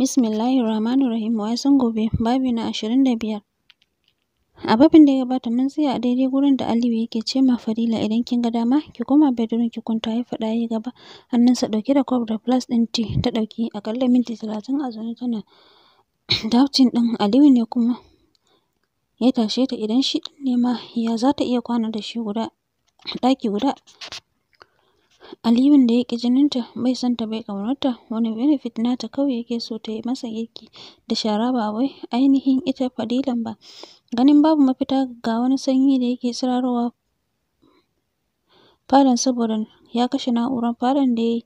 Bismillahirrahmanirrahim. Wasan gobe, babi na 25. A babin da ya gabata mun tsaya a daidai gurin da Aliyu yake ce ma Fadila idan kin ga dama ki koma bedroom ki kwanta, ya faɗa ya gaba. Hannunsa ɗauke da kwaf da flask ɗin tea ta ɗauki aƙalla minti 30 a zaune tana doubting ɗin Aliyu ne kuma ya tashe ta, idan shi ɗin ne ma ya za ta iya kwana da shi ɗaki guda. Aliyun da ya ƙi jininta, bai son ta bai ƙaunarta, wani benefit nata kawai yake so ta yi masa girki da shara ba wai ainihin ita Fadilan ba. Ganin babu mafita ga wani sanyi da yake sirarowa falon saboda ya kashe na'urar falon da ya yi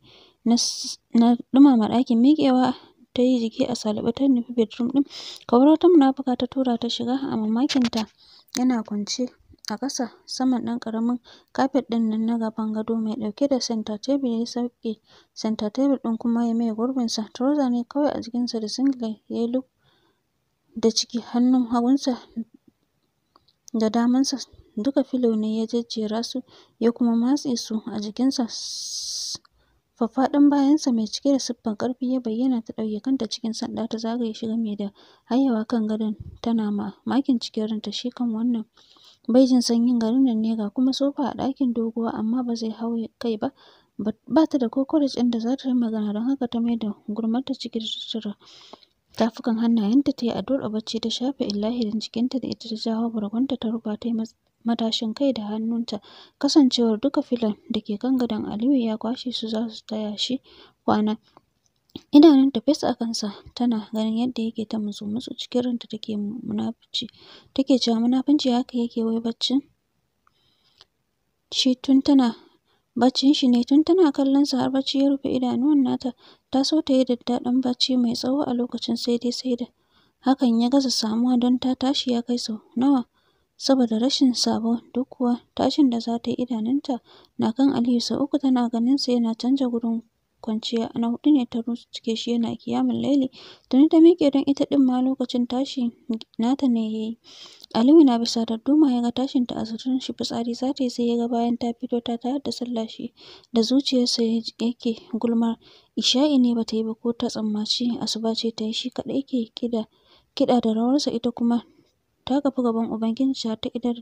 na ɗumama ɗakin, miƙewa ta yi jiki a saliɓe ta nufi bedroom ɗin. Kamar wata munafuka ta tura ta shiga, a mamakinta yana kwance a ƙasa saman ɗan ƙaramin kafet ɗin nan na gaban gado mai ɗauke da center table, ya sauke center table ɗin kuma ya maye gurbinsa. Trouser ne kawai a jikinsa da singlet ya yi look da ciki, hannun hagunsa da damansa duka filo ne ya jejjera su ya kuma matse su a jikinsa. Faffaɗan bayansa mai cike da siffar ƙarfi ya bayyana, ta ɗauke kanta cikin sanda ta zagaye shi gami da hayewa kan gadon tana mamakin cikin ranta, shi kan wannan bai jin sanyin garin nan ne, ga kuma sofa a ɗakin doguwa amma ba zai hau kai ba. Ba ta da ko courage ɗin da za ta yi magana, don haka ta maida gurmarta ciki da tattara tafukan hannayenta ta yi addu'ar bacci, ta shafe illahirin jikinta da ita, ta jawo bargonta ta rufa, ta yi matashin kai da hannunta. Kasancewar duka filon da ke kan gadon Aliyu ya kwashe su za su taya shi kwana. Idanunta fes a kansa, tana ganin yadda yake ta mutsu-mutsu, cikin ranta take cewa munafunci haka yake, wai baccin shi ne tun tana kallon sa har bacci ya rufe idanuwan nata. Ta so ta yi daddaɗan bacci mai tsawo a lokacin, sai da hakan ya gaza samuwa don ta tashi ya kai sau nawa saboda rashin sabo. Duk kuwa tashin da za ta yi, idanunta na kan Aliyu. Sau uku tana ganin sa yana canja gurin kwanciya, na huɗu ne ta cike shi yana ƙiyamun laili. Tuni ta miƙe don ita ɗin ma lokacin tashi nata ne ya yi. Aliyu na bisa darduma ya ga tashinta, a zaton shi fitsari za ta yi, sai ya ga bayan ta fito ta tayar da sallah, shi da zuciyarsa yake gulmar isha'i ne ba ta yi ba, ko ta tsammaci asuba ce ta yi. Shi kaɗai ke kiɗa da rawarsa, ita kuma ta kafi gaban Ubangiji har ta idar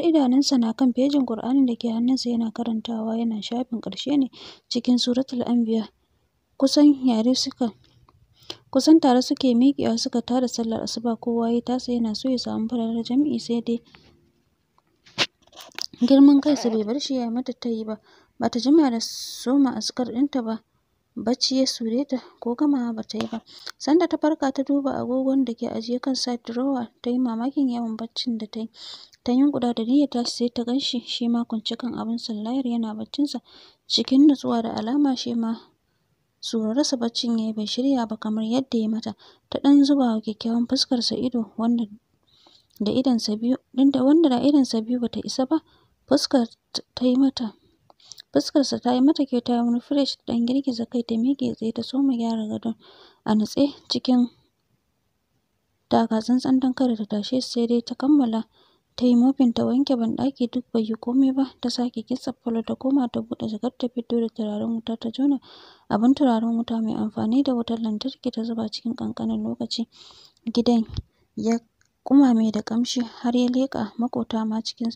idanunsa na kan fejin Ƙur'anin da ke hannunsa, yana karantawa, yana shafin ƙarshe ne cikin Suratul Anbiya. Kusan tare suke miƙewa suka tada sallar asuba, kowa ya tasa yana so ya samu falalar jam'i, sai dai girman kansa bai bar shi ya yi mata tayi ba. Bata jima da soma azkar ɗinta ba, bacci ya sure ta, ko gamawa ba ta yi ba. Sanda ta farka ta duba agogon da ke ajiye kan side drawer, ta yi mamakin yawan baccin da ta yi. Ta yunƙura da niyyar tashi, sai ta gan shi ma kwance kan abin sallayar yana baccinsa cikin nutsuwa, da alama shi ma surarsa baccin ya yi, bai shirya ba kamar yadda ya mata. Ta ɗan zuba wa kyakkyawan fuskarsa ido, wanda da idonsa biyu ba ta isa ba. Fuskarsa ta yi mata kyau, ta yi wani fresh, ta ɗan girgiza kai, ta miƙe tsaye, ta soma gyara gadon a natse cikin taka tsantsan don kada ta tashe su, sai dai ta kammala ta yi mopping, ta wanke banɗaki, duk bai yi komai ba. Ta sake kitsa falo, ta koma ta buɗe jakar, ta fito da turaren wuta, ta jona abin turaren wuta mai amfani da wutar lantarki, ta zuba cikin ƙanƙanin lokaci. Gidan ya ƙumame da ƙamshi har ya leƙa maƙota ma cikin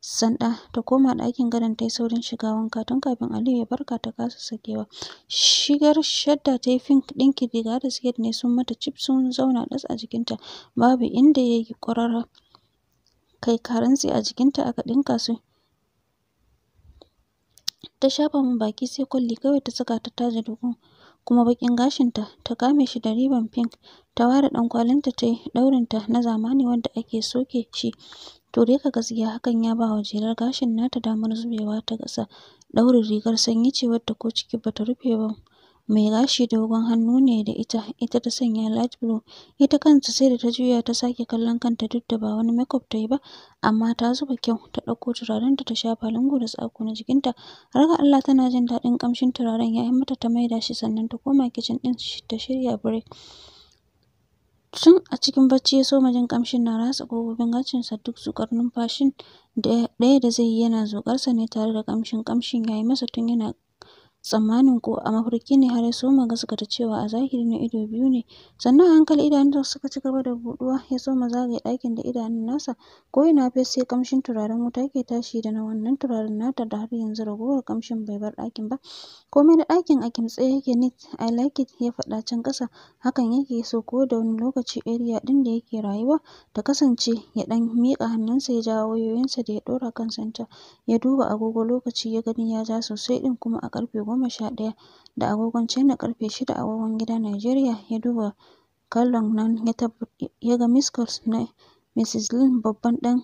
sanda. Ta koma ɗakin gadon, ta yi saurin shiga wanka tun kafin Aliyu ya farka, ta kasa sakewa. Shigar shadda ta yi pink, ɗinkin riga da siket ne sun mata cif, sun zauna ɗas a jikinta, babu inda ya yi ƙwarara. Kai karantsi a jikinta aka ɗinka su. Ta shafa man baki sai kwalli kawai ta saka, ta taje dogon kuma baƙin gashinta, ta kame shi da ribbon pink. Ta ware ɗankwalinta, ta yi ɗaurinta na zamani wanda ake soke shi. To dai ka gaskiya hakan ya ba wa jelar gashin nata damar zubewa ta ƙasa. Ɗaurin rigar sanyi ce wadda ko ciki ba ta rufe ba. Mai gashi dogon hannu ne da ita ta sanya light blue. Ita kanta sai da ta juya ta sake kallon kanta, duk da ba wani makeup ta yi ba, amma ta zuba kyau. Ta ɗauko turarenta ta shafa lungu da saƙo na jikinta. Har ga Allah tana jin daɗin ƙamshin turaren, ya yi mata ta maida shi, sannan ta koma kicin ɗin ta shirya break. Tun a cikin bacci ya soma jin ƙamshin na ratsa ƙofofin hancinsa, duk zuƙar numfashin ɗaya da zai yi yana zuƙarsa ne tare da ƙamshin ya yi masa tun yana tsammanin ko a mafarki ne har ya soma gaskata cewa a zahiri na ido biyu ne. Sannan a hankali idanunsa suka ci gaba da buɗuwa, ya soma zagaye ɗakin da idanun nasa, ko'ina fes sai ƙamshin turaren wuta ke tashi da na wannan turaren nata da har yanzu ragowar ƙamshin bai bar ɗakin ba. Komai na ɗakin a kimtse yake, neat, I like it, ya faɗa can ƙasa. Hakan yake so ko da wani lokaci area ɗin da yake rayuwa ta kasance. Ya ɗan miƙa hannunsa ya jawo wayoyinsa da ya ɗora kan center. Ya duba agogo, lokaci ya gani ya ja sosai ɗin kuma a ƙarfe 11 da agogon China, ƙarfe 6 agogon gida Najeriya. Ya duba kallon nan ya ga missed calls na Mrs. Lin babban ɗan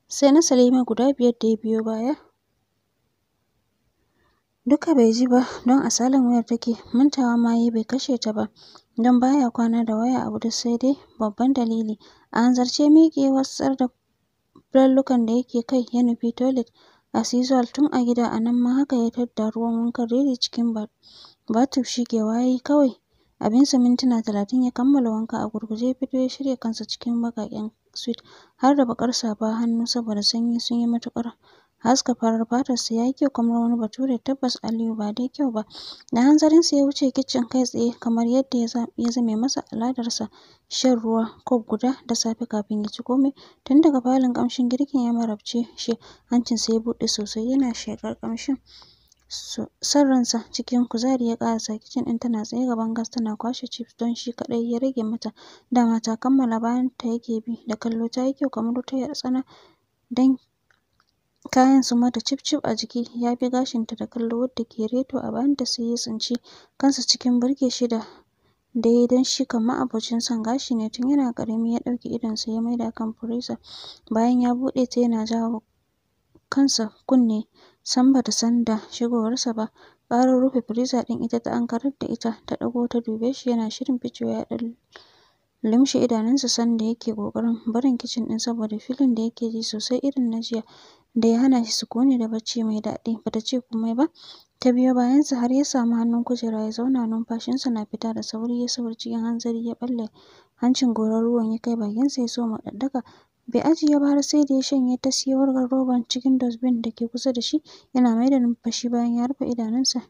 sai na Salima guda 5 da ya biyo baya. Duka bai ji ba don a salon wayar take, mantawa ma yayi bai kashe ta ba don baya kwana da waya a buɗe, sai dai babban dalili. A hanzarce miƙe ya watsar da fulallukan da yake kai ya nufi toilet as usual. Tun a gida a nan ma haka ya tadda ruwan wankan ready cikin batub, shigewa yayi kawai abinsa. Mintuna 30 ya kammala wanka, a gurguje ya fito ya shirya kansa cikin baƙaƙen suit har da baƙar safa hannu saboda sanyi sun yi matuƙar haska farar fatarsa. Yayi kyau kamar wani bature, tabbas Aliyu ba dai kyau ba. Da hanzarinsa ya wuce kicin kai tsaye kamar yadda ya zame masa al'adarsa, shan ruwa kof guda da safe kafin ya ci komai. Tun daga falon ƙamshin girkin ya marabce shi, hancinsa ya buɗe sosai yana sheƙar ƙamshin. Son ransa cikin kuzari ya ƙarasa kicin ɗin. Tana tsaye gaban gas tana kwashe chips don shi kaɗai ya rage mata. Dama ta kammala, bayanta yake bi da kallo. Ta yi kyau kamar wata 'yar tsana don kayan sun mata cif-cif a jiki. Ya bi gashinta da kallo wadda ke reto a bayanta, sai ya tsinci kansa cikin burge shi da yayi don shi kan ma'abocin son gashi ne tun yana ƙarami. Ya ɗauke idonsa ya maida kan freezer bayan ya buɗe ta, yana jawo kansa kunne. Sam bata san da shigowarsa ba. Ƙarar rufe freezer ɗin ita ta ankarar da ita. Ta ɗago ta dube shi yana shirin ficewa, ya ɗan lumshe idanunsa sanda yake ƙoƙarin barin kicin ɗin saboda filin da yake ji sosai irin na jiya da ya hana shi sukuni da bacci mai daɗi. Bata ce komai ba, ta biyo bayansa har ya samu hannun kujera ya zauna. Numfashinsa na fita da sauri, ya sauri cikin hanzari ya ɓalle hancin gorar ruwan ya kai bakinsa ya soma ɗaɗɗaka. Bai ajiye ba har sai da ya shanye tas, ya wurgar roban cikin dustbin da ke kusa da shi. Yana maida numfashi bayan ya rufe idanunsa.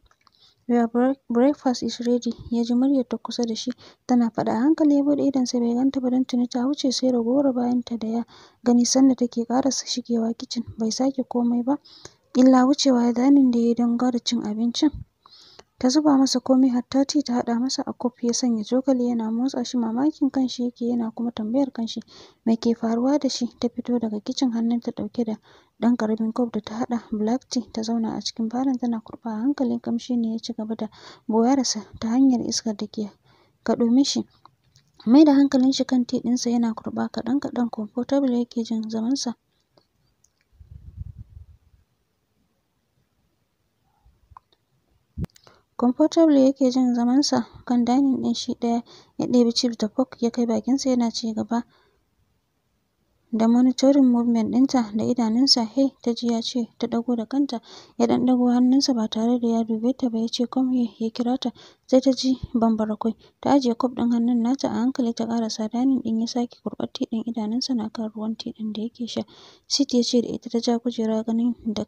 Your breakfast is ready, ya ji muryar ta kusa da shi tana faɗa. A hankali ya buɗe idonsa, bai ganta ba don tuni ta wuce, sai ragowar bayanta da ya gani sanda take ƙarasa shigewa kicin. Bai sake komai ba illa wucewa dining da yayi don gwada cin abincin. Ta zuba masa komai, hatta tea ta haɗa masa a kof. Ya sanya cokali yana motsa shi, mamakin kanshi yake yana kuma tambayar kanshi me ke faruwa da shi. Ta fito daga kicin, hannunta ɗauke da ɗan ƙaramin kof da ta haɗa black tea. Ta zauna a cikin falon tana kurɓa a hankali. Ƙamshi ne ya ci gaba da boyarsa ta hanyar iskar da ke kaɗo mishi. Maida hankalin shi kan tea ɗinsa yana kurɓa kaɗan-kaɗan. Comfortable yake jin zamansa kan dining ɗin shi ɗaya. Ya ɗebi chips da fork ya kai bakinsa, yana ci gaba da monitoring movement ɗinta da idanunsa. Hey, ta ji ya ce. Ta ɗago da kanta. Ya ɗan ɗago hannunsa ba tare da ya dube ta ba, ya ce come here, ya kira ta. Sai ta ji bambarakwai. Ta ajiye kof ɗin hannun nata a hankali ta ƙarasa dining ɗin. Ya sake kurɓar tea ɗin, idanunsa na kan ruwan tea ɗin da yake sha. Sit ya ce da ita. Ta ja kujera ganin da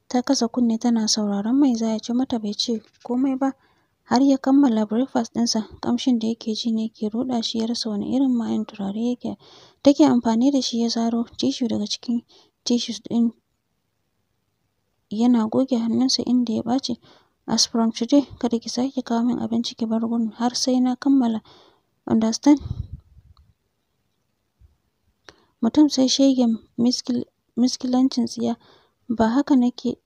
ta kasa kunne tana sauraron mai za ya ce mata. Bai ce komai ba har ya kammala breakfast ɗinsa. Ƙamshin da yake ji ne ke ruɗa shi, ya rasa wani irin mayen turare take amfani da shi. Ya zaro tissue daga cikin tissues ɗin yana goge hannunsa inda ya ɓaci. As from today, kada ki sake kawo min abinci ki bar gurin har sai na kammala, understand? Mutum sai shegen miskilancin tsiya, ba haka nake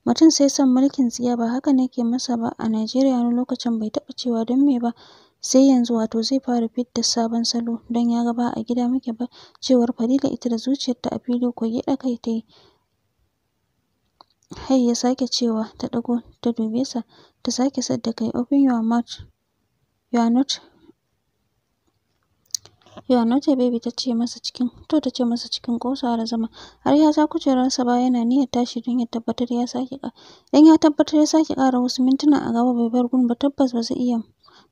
mutum sai son mulkin tsiya, ba haka nake masa ba a Najeriya. Wani lokacin bai taɓa cewa don me ba sai yanzu, wato zai fara fidda sabon salo don ya ga ba a gida muke ba. Cewar Fadila ita da zuciyarta a fili ko gyaɗa kai ta yi. Hai, ya sake cewa. Ta ɗago ta dube sa, ta sake sadda kai. Open your mouth, you are not a baby, ta ce masa cikin ƙosawa da zama. Har ya ja kujerarsa baya yana niyyar tashi don ya tabbatar ya sake ƙara wasu mintuna a gaba bai bar gun ba. Tabbas ba zai iya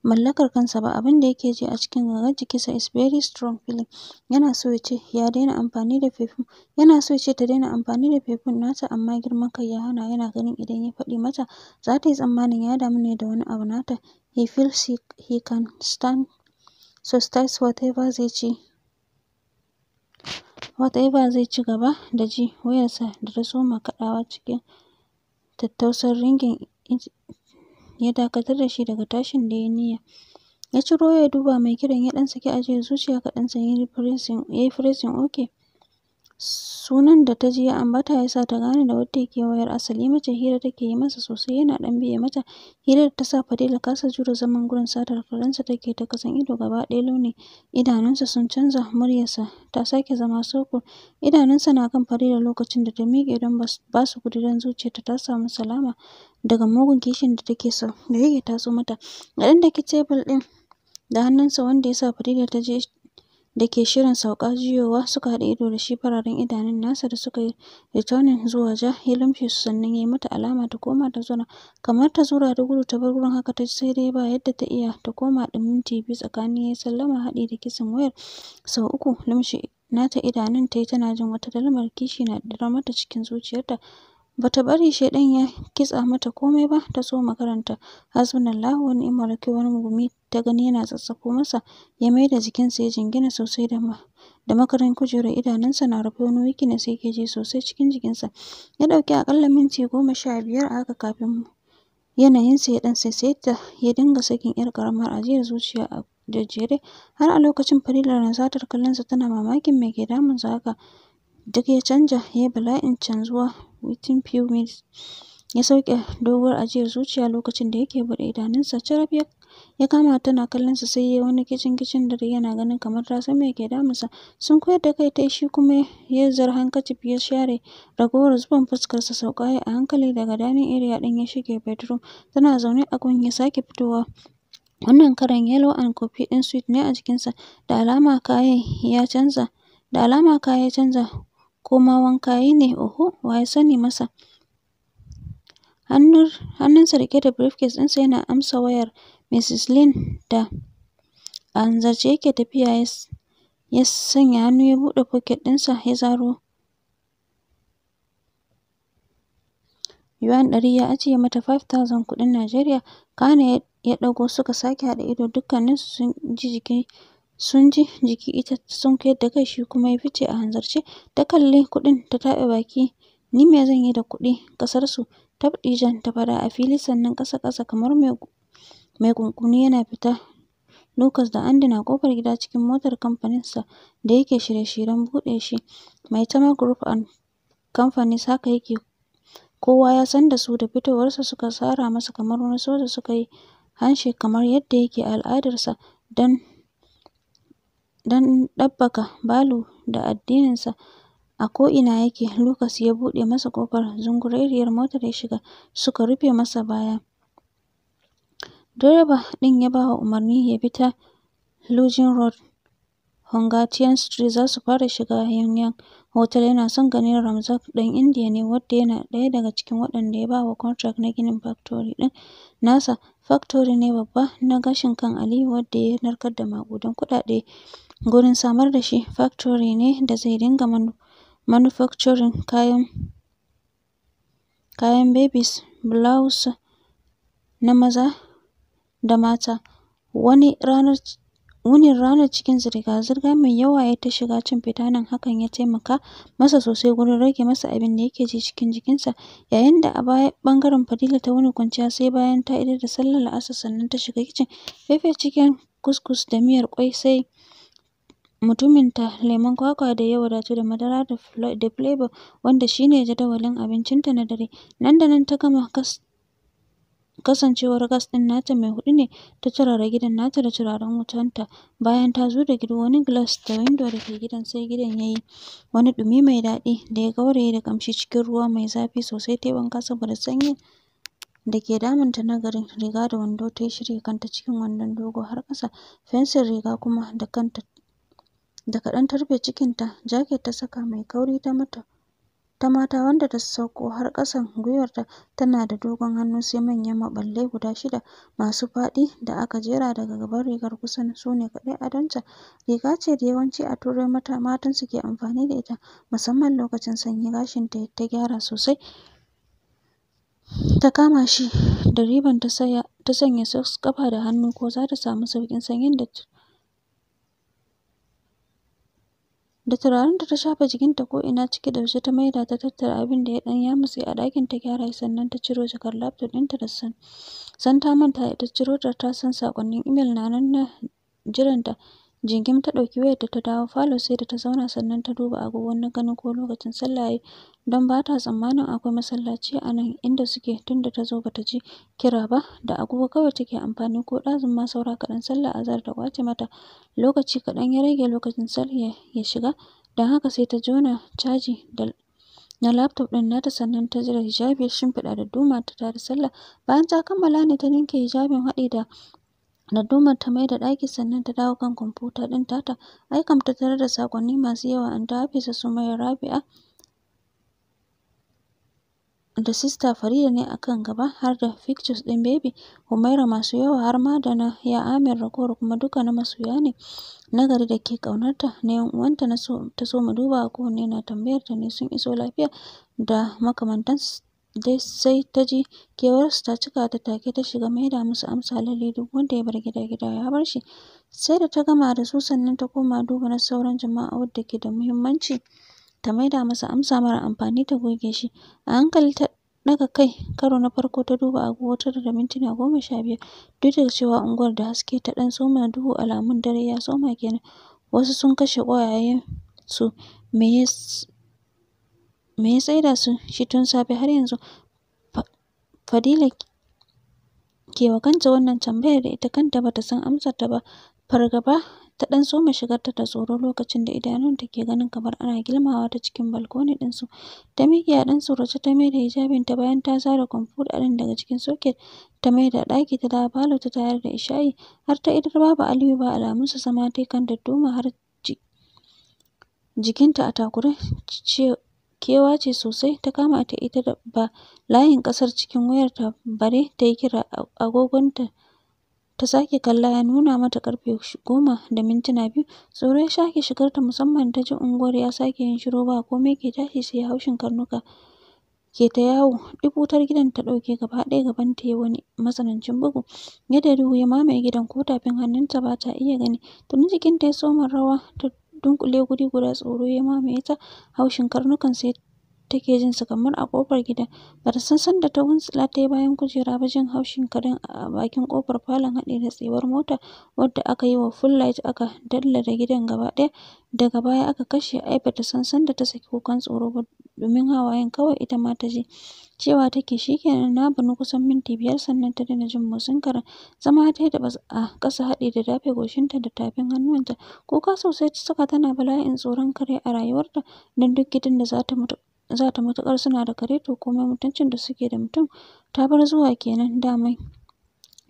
mallakar kansa ba. Abin da yake ji a cikin gangar jikinsa is very strong feeling. Yana so ya ce ya daina amfani da perfume. Yana so ya ce ta daina amfani da perfume nata, amma girman kai ya hana. Yana ganin idan ya faɗi mata za ta yi tsammanin ya damu ne da wani abu nata. He feels he can stand so starts whatever zai ci gaba da ji. Wayarsa da ta soma kaɗawa cikin tattausan ringin ya dakatar da shi daga tashin da ya niyya. Ya ciro ya duba mai kiran, ya ɗan saki ajiyar zuciya kaɗan sannan ya yi pressing OK. Sunan da ta ji ya ambata ya sa ta gane da wadda yake wayar. Asali mace hira take yi masa sosai, yana ɗan biye mata. Hirar ta sa Fadila kasa jure zaman gurin, satar kallonsa take ta kasan ido. Gaba ɗaya launin idanunsa sun canza, muryarsa ta sake zama soko. Idanunsa na kan Fadila lokacin da ta miƙe don ba su gudi don zuciyarta ta samu salama daga mugun kishin da take so da yake taso mata. Ya ɗan daki tebul ɗin da hannunsa wanda ya sa Fadila ta je da ke shirin sauka juyowa. Suka haɗa ido da shi, fararen idanun nasa da suka yi returning zuwa ja. Ya lumshe su sannan ya yi mata alama ta koma ta zauna, kamar ta zura da gudu ta bar gurin. Haka ta ji sai dai ba yadda ta iya ta koma ɗin. Minti biyu tsakani ya yi sallama haɗi da kisan wayar sau uku. Lumshe nata idanun ta yi tana jin wata dalmar kishi na ɗirar mata cikin zuciyarta. Bata bari shaiɗan ya kitsa mata komai ba. Ta soma karanta hasbunallahu wa ni'mal wakil. Wani gumi ta gani yana tsatsafo masa, ya maida jikinsa ya jingina sosai da makarin kujerar. Idanunsa na rufe, wani weakness yake ji sosai cikin jikinsa. Ya ɗauki aƙalla minti 15 a haka kafin yanayinsa ya ɗan saisaita. Ya dinga sakin 'yar ƙaramar ajiyar zuciya a jejjere. Har a lokacin Fadila na satar kallonsa tana mamakin me ke damunsa haka duk ya canja. Ya yi bala'in canzuwa within few minutes. Ya sauke doguwar ajiyar zuciya lokacin da yake buɗe idanunsa. Carab ya kama tana kallonsa, sai ya yi wani kicin da yana ganin kamar ta san me ke damunsa. Sun koyar da kai ta yi, shi kuma ya zar hankacif ya share ragowar zuban fuskarsa. Sauka ya a hankali daga dining area ɗin ya shige bedroom. Tana zaune a gun ya sake fitowa. Wannan karan yellow and coffee ɗin suit ne a jikinsa. Da alama kaya ya canza ko ma wanka yi ne, oho wa ya sani masa. Hannunsa riƙe da briefcase ɗinsa yana amsa wayar Mrs. Lynn da a hanzarce yake tafiya. Ya sanya hannu ya buɗe pocket ɗinsa ya zaro yuan 100 ya ajiye mata 5,000 kuɗin Najeriya. Kana ya ɗago suka sake haɗa ido. Dukkaninsu sun ji jiki. Ita ta sunkuyar da kai, shi kuma ya fice a hanzarce. Ta kalli kuɗin ta taɓe baki. Ni me zan yi da kuɗi ƙasarsu? Tabɗijan ta faɗa a fili sannan ƙasa-ƙasa kamar mai kunkuni yana fita. Lucas da Andy na ƙofar gida cikin motar kamfaninsa da yake shirye-shiryen buɗe shi. Maitama Group and Companies haka yake. Kowa ya san da su. Da fitowarsa suka tsara masa kamar wani soja. Suka yi handshake kamar yadda yake a al'adarsa don ɗabbaka balu da addininsa a ko'ina yake. Lucas ya buɗe masa ƙofar zungurerriyar motar ya shiga. Suka rufe masa baya. Direba ɗin ya ba wa umarni ya bi ta Lodging Road, Hungatian Street. Za su fara shiga Yanyan Hotel. Yana son ganin Ramzak ɗan Indiya ne wadda yana ɗaya daga cikin waɗanda ya ba wa contract na ginin factory ɗin nasa. Factory ne babba na gashin kan Aliyu wadda ya narkar da maƙudan kuɗaɗe gurin samar da shi. Factory ne da zai dinga manufacturing kayan babies, blouse na maza da mata. Wunin ranar cikin zirga-zirga mai yawa ya ta shiga cin fita nan. Hakan ya taimaka masa sosai gurin rage masa abin da yake ji cikin jikinsa. Yayin da a baya ɓangaren Fadila ta wuni kwanciya, sai bayan ta idar da sallar la'asar sannan ta shiga kicin. Fefe cikin kuskus da miyar ƙwai, sai mutuminta lemon kwakwa da ya wadatu da madara da flavour wanda shi ne jadawalin abincinta na dare. Nan da nan ta gama. Kasancewar gas ɗin nata mai 4 ne, ta turara gidan nata da turaren wutanta. Bayan ta zo da gido wani glass da window da ke gidan, sai gidan ya yi wani ɗumi mai daɗi da ya gauraye da ƙamshi cikin ruwa mai zafi sosai. Ta yi wanka saboda sanyin da ke damunta na garin. Riga da wando ta yi, shirya kanta cikin wandon dogo har ƙasa, fensir riga kuma da kaɗan ta rufe cikinta. Jaket ta saka mai kauri ta mata ta mata wanda ta sauko har ƙasan gwiwarta, tana da dogon hannu sai manyan maɓallai guda 6 masu faɗi da aka jera daga gaban rigar kusan su ne kaɗai adonta. Riga ce da yawanci a Turai matan su ke amfani da ita musamman lokacin sanyi. Gashinta ta gyara sosai ta kama shi da ribbon ta sanya socks ƙafa da hannu ko za ta samu sauƙin sanyin da turarenta ta shafa jikinta ko'ina ciki da waje ta maida ta tattara abin da ya ɗan yamutse a ɗakin ta gyara sannan ta ciro jakar laptop ɗinta da san ta manta ta ciro ta san saƙonnin email na nan na jiranta. Jingim ta ɗauki wayarta ta dawo falo sai da ta zauna sannan ta duba agogo na ganin ko lokacin sallah yayi don ba ta tsammanin akwai masallaci a nan inda suke tunda ta zo ba ta ji kira ba. Da agogo kawai take amfani ko ɗazun ma saura kaɗan sallar azahar ta ƙwace mata. Lokaci kaɗan ya rage lokacin sallah ya shiga don haka sai ta jona caji na laptop ɗin nata sannan ta zura hijabi ya shimfiɗa dadduma ta tada sallah. Bayan ta kammala ne ta ninke hijabin haɗi da daddumar ta maida ɗaki sannan ta dawo kan kwamfuta ɗin tata. Ai kam ta tarar da saƙonni masu yawa Anty Hafisa, Sumayya, Rabi'a da Sista Farida ne a kan gaba har da pictures ɗin Baby Humaira masu yawa har ma da na ya Amir ragowar kuma duka na masoya ne na gari da ke ƙaunarta. Na 'yan uwanta ta soma dubawa kowanne na tambayar ta ne sun iso lafiya da makamantansu dai sai ta ji kewarsu ta cika ta take ta shiga maida musu amsa. Lalle duk wanda ya bar gida ya bar shi. Sai da ta gama da su sannan ta koma duba na sauran jama'a wadda ke da muhimmanci ta maida masa amsa mara amfani ta goge shi. A hankali ta ɗaga kai karo na farko ta duba agogo 9 da mintuna 15. Duk da cewa unguwar da haske ta ɗan soma duhu alamun dare ya soma kenan. Wasu sun kashe ƙwayayen su me ya tsaida su shi tun safe har yanzu? Fadila ke wa kanta wannan tambayar da ita kanta bata san amsar ta ba. Fargaba ta ɗan soma shigarta da tsoro lokacin da idanunta ke ganin kamar ana gilmawa ta cikin balkoni ɗinsu. Ta miƙe a ɗan tsorace ta maida hijabinta bayan ta zare kwamfuta ɗin daga cikin socket ta maida ɗaki ta dawo falo ta tayar da isha'i har ta idar babu Aliyu ba alamunsa zama tai kan dadduma har jikinta a takure. Kewa ce sosai ta kama ta ita da ba layin ƙasar cikin wayarta bare ta yi kira. Agogonta ta sake kalla ya nuna mata ƙarfe 10 da mintuna 2. Tsoro ya sake shigarta musamman ta ji unguwar ya sake yin shiru ba komai ke tashi sai haushin karnuka ke ta yawo. Duk wutar gidan ta ɗauke gaba ɗaya gabanta yayi wani matsanancin bugu. Yadda duhu ya mamaye gidan ko tafin hannunta ba ta iya gani. Tuni jikinta ya soma rawa ta dunƙule guri guda. Tsoro ya mamaye ta. Haushin karnukan sai take jin su kamar a ƙofar gidan. Bata san sanda ta wuntsula ta yi bayan kujera ba jin haushin karen a bakin ƙofar falon haɗe da tsewar mota wadda aka yi wa full light aka dallada gidan gaba ɗaya. Daga baya aka kashe. Ai bata san sanda ta saki kukan tsoro ba domin hawayen kawai ita ma ta ji. Cewa take shikenan na bani kusan minti 5 sannan ta daina jin motsin karen. Zama ta yi da a ƙasa haɗe da dafe goshinta da tafin hannuwanta. Kuka sosai ta saka tana bala'in tsoron kare a rayuwarta don duk gidan da za ta matuƙar suna da kare to komai mutuncin da suke da mutum ta bar zuwa kenan. Daman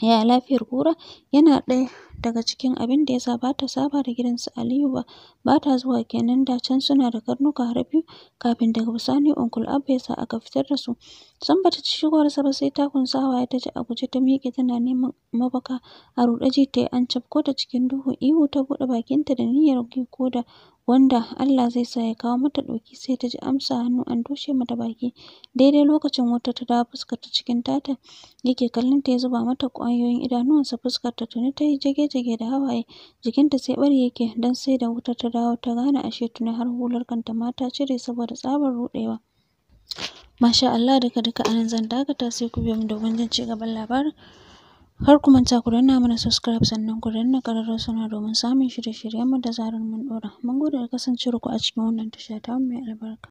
yaya lafiyar kura yana ɗaya daga cikin abin da yasa bata saba da gidan su Aliyu ba. Bata zuwa kenan da can suna da karnuka har 2 kafin daga bisani Uncle Abba ya sa aka fitar da su. Sam bata ci shigowarsa ba sai takun sawa ta ji a guje ta miƙe tana neman mafaka. A ruɗe ji ta yi an cafko ta cikin duhu. Ihu ta buɗe bakinta da niyyar ko da wanda Allah zai sa ya kawo mata ɗauki sai ta ji amsa hannu an toshe mata baki. Daidai lokacin wata ta dawo fuskarta cikin tata yake kallonta ya zuba mata ƙwayoyin idanuwansa. Fuskarta tuni ta yi jage-jage da hawaye. Jikinta sai ɓari yake don sai da wutar ta dawo ta gane ashe tuni har hular kanta ma ta cire saboda tsabar ruɗewa. Masha Allah, duka a nan zan dakata sai ku biyo mu domin jin cigaban labarin. Kar ku manta ku danna mana subscribe sannan ku danna ƙararrawar sanarwa domin samun shirye-shiryenmu da zarar mun ɗora. Mun gode da kasancewarku a cikin wannan tasha tamu mai albarka.